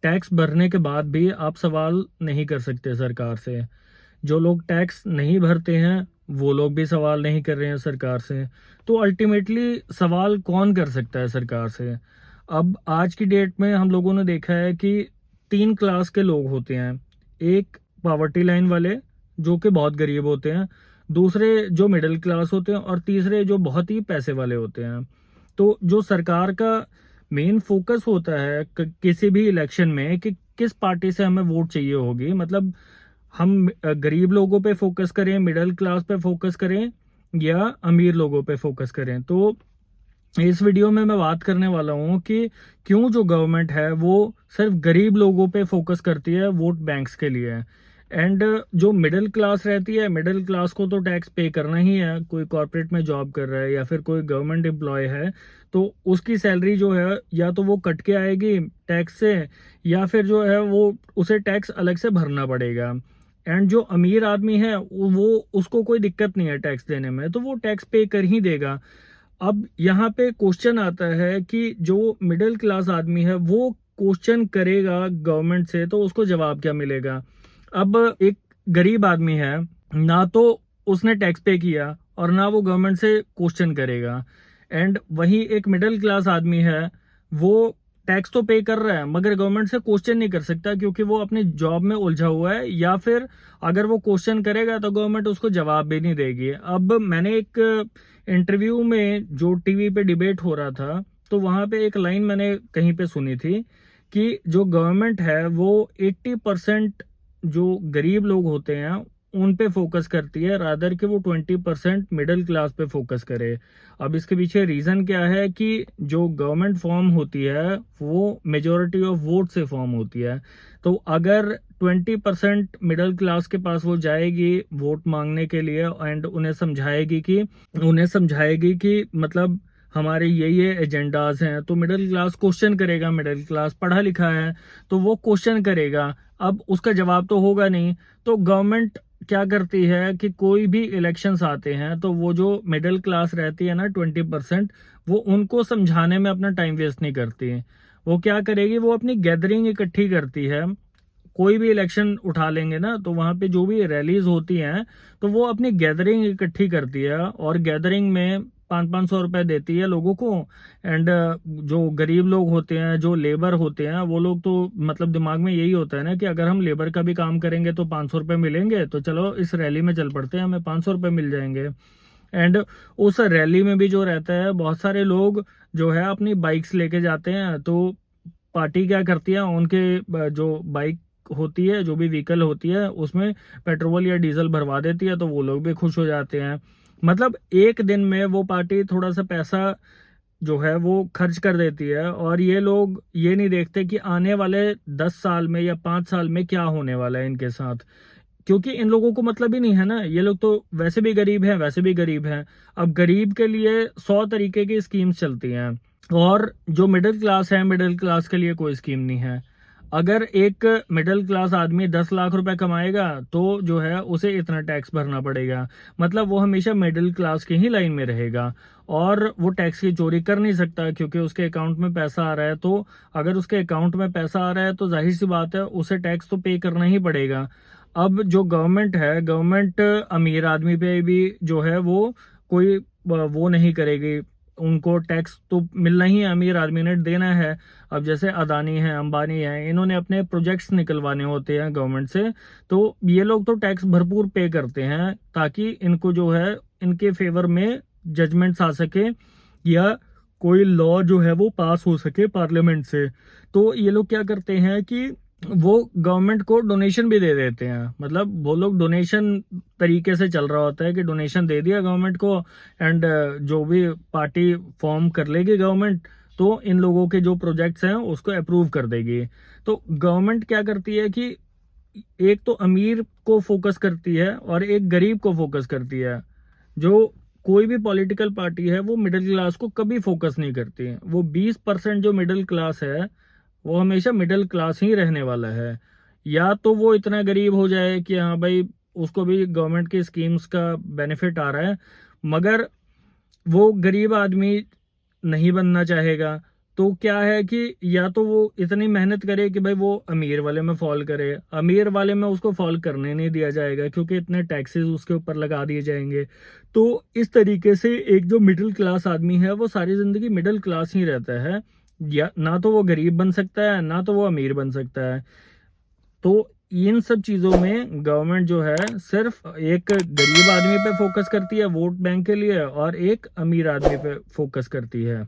Tax भरने के बाद भी आप सवाल नहीं कर सकते सरकार से। जो लोग टैक्स नहीं भरते हैं वो लोग भी सवाल नहीं कर रहे हैं सरकार से। तो अल्टीमेटली सवाल कौन कर सकता है सरकार से? अब आज की डेट में हम लोगों ने देखा है कि 3 क्लास के लोग होते हैं। एक पॉवर्टी लाइन वाले, जो कि बहुत गरीब होते हैं। दूसरे जो मिडिल क्लास होते हैं, और तीसरे जो बहुत ही पैसे वाले होते हैं। तो जो सरकार का मेन फोकस होता है किसी भी इलेक्शन में, कि किस पार्टी से हमें वोट चाहिए होगी, मतलब हम गरीब लोगों पे फोकस करें, मिडिल क्लास पे फोकस करें, या अमीर लोगों पे फोकस करें। तो इस वीडियो में मैं बात करने वाला हूँ कि क्यों जो गवर्नमेंट है वो सिर्फ गरीब लोगों पे फोकस करती है वोट बैंक्स के लिए। एंड जो मिडिल क्लास रहती है, मिडिल क्लास को तो टैक्स पे करना ही है। कोई कॉर्पोरेट में जॉब कर रहा है या फिर कोई गवर्नमेंट एम्प्लॉय है, तो उसकी सैलरी जो है या तो वो कट के आएगी टैक्स से, या फिर जो है वो उसे टैक्स अलग से भरना पड़ेगा। एंड जो अमीर आदमी है वो उसको कोई दिक्कत नहीं है टैक्स देने में, तो वो टैक्स पे कर ही देगा। अब यहाँ पे क्वेश्चन आता है कि जो मिडिल क्लास आदमी है वो क्वेश्चन करेगा गवर्नमेंट से, तो उसको जवाब क्या मिलेगा? अब एक गरीब आदमी है, ना तो उसने टैक्स पे किया और ना वो गवर्नमेंट से क्वेश्चन करेगा। एंड वही एक मिडिल क्लास आदमी है, वो टैक्स तो पे कर रहा है मगर गवर्नमेंट से क्वेश्चन नहीं कर सकता, क्योंकि वो अपनी जॉब में उलझा हुआ है, या फिर अगर वो क्वेश्चन करेगा तो गवर्नमेंट उसको जवाब भी नहीं देगी। अब मैंने एक इंटरव्यू में जो टीवी पे डिबेट हो रहा था, तो वहां पे एक लाइन मैंने कहीं पे सुनी थी कि जो गवर्नमेंट है वो 80% जो गरीब लोग होते हैं उन पे फोकस करती है, रादर कि वो 20% मिडिल क्लास पे फोकस करे। अब इसके पीछे रीजन क्या है कि जो गवर्नमेंट फॉर्म होती है वो मेजोरिटी ऑफ वोट से फॉर्म होती है। तो अगर 20% मिडिल क्लास के पास वो जाएगी वोट मांगने के लिए, एंड उन्हें समझाएगी कि मतलब हमारे ये एजेंडाज हैं, तो मिडिल क्लास क्वेश्चन करेगा। मिडिल क्लास पढ़ा लिखा है तो वो क्वेश्चन करेगा। अब उसका जवाब तो होगा नहीं। तो गवर्नमेंट क्या करती है कि कोई भी इलेक्शंस आते हैं तो वो जो मिडिल क्लास रहती है ना 20%, वो उनको समझाने में अपना टाइम वेस्ट नहीं करती। वो क्या करेगी, वो अपनी गैदरिंग इकट्ठी करती है। कोई भी इलेक्शन उठा लेंगे ना, तो वहां पे जो भी रैलीज होती हैं तो वो अपनी गैदरिंग इकट्ठी करती है, और गैदरिंग में 500-500 रुपए देती है लोगों को। एंड जो गरीब लोग होते हैं, जो लेबर होते हैं, वो लोग तो मतलब दिमाग में यही होता है ना कि अगर हम लेबर का भी काम करेंगे तो 500 रुपये मिलेंगे, तो चलो इस रैली में चल पड़ते हैं, हमें 500 रुपये मिल जाएंगे। एंड उस रैली में भी जो रहता है, बहुत सारे लोग जो है अपनी बाइक्स लेके जाते हैं। तो पार्टी क्या करती है, उनके जो बाइक होती है, जो भी व्हीकल होती है, उसमें पेट्रोल या डीजल भरवा देती है, तो वो लोग भी खुश हो जाते हैं। मतलब एक दिन में वो पार्टी थोड़ा सा पैसा जो है वो खर्च कर देती है, और ये लोग ये नहीं देखते कि आने वाले 10 साल में या 5 साल में क्या होने वाला है इनके साथ। क्योंकि इन लोगों को मतलब ही नहीं है ना, ये लोग तो वैसे भी गरीब हैं, वैसे भी गरीब हैं। अब गरीब के लिए 100 तरीके की स्कीम्स चलती हैं, और जो मिडिल क्लास है, मिडिल क्लास के लिए कोई स्कीम नहीं है। अगर एक मिडिल क्लास आदमी 10 लाख रुपए कमाएगा तो जो है उसे इतना टैक्स भरना पड़ेगा। मतलब वो हमेशा मिडिल क्लास की ही लाइन में रहेगा, और वो टैक्स की चोरी कर नहीं सकता, क्योंकि उसके अकाउंट में पैसा आ रहा है। तो अगर उसके अकाउंट में पैसा आ रहा है तो जाहिर सी बात है उसे टैक्स तो पे करना ही पड़ेगा। अब जो गवर्नमेंट है, गवर्नमेंट अमीर आदमी पे भी जो है वो कोई वो नहीं करेगी। उनको टैक्स तो मिलना ही है, अमीर आदमी ने देना है। अब जैसे अदानी है, अंबानी है, इन्होंने अपने प्रोजेक्ट्स निकलवाने होते हैं गवर्नमेंट से, तो ये लोग तो टैक्स भरपूर पे करते हैं, ताकि इनको जो है इनके फेवर में जजमेंट्स आ सके, या कोई लॉ जो है वो पास हो सके पार्लियामेंट से। तो ये लोग क्या करते हैं कि वो गवर्नमेंट को डोनेशन भी दे देते हैं। मतलब वो लोग डोनेशन तरीके से चल रहा होता है कि डोनेशन दे दिया गवर्नमेंट को, एंड जो भी पार्टी फॉर्म कर लेगी गवर्नमेंट, तो इन लोगों के जो प्रोजेक्ट्स हैं उसको अप्रूव कर देगी। तो गवर्नमेंट क्या करती है कि एक तो अमीर को फोकस करती है और एक गरीब को फोकस करती है। जो कोई भी पॉलिटिकल पार्टी है वो मिडिल क्लास को कभी फोकस नहीं करती है। वो 20% जो मिडिल क्लास है वो हमेशा मिडिल क्लास ही रहने वाला है। या तो वो इतना गरीब हो जाए कि हाँ भाई उसको भी गवर्नमेंट की स्कीम्स का बेनिफिट आ रहा है, मगर वो गरीब आदमी नहीं बनना चाहेगा। तो क्या है कि या तो वो इतनी मेहनत करे कि भाई वो अमीर वाले में फॉल करे, अमीर वाले में उसको फॉल करने नहीं दिया जाएगा क्योंकि इतने टैक्सेस उसके ऊपर लगा दिए जाएंगे। तो इस तरीके से एक जो मिडिल क्लास आदमी है वो सारी ज़िंदगी मिडिल क्लास ही रहता है, या ना तो वो गरीब बन सकता है ना तो वो अमीर बन सकता है। तो इन सब चीज़ों में गवर्नमेंट जो है सिर्फ एक गरीब आदमी पे फोकस करती है वोट बैंक के लिए, और एक अमीर आदमी पे फोकस करती है।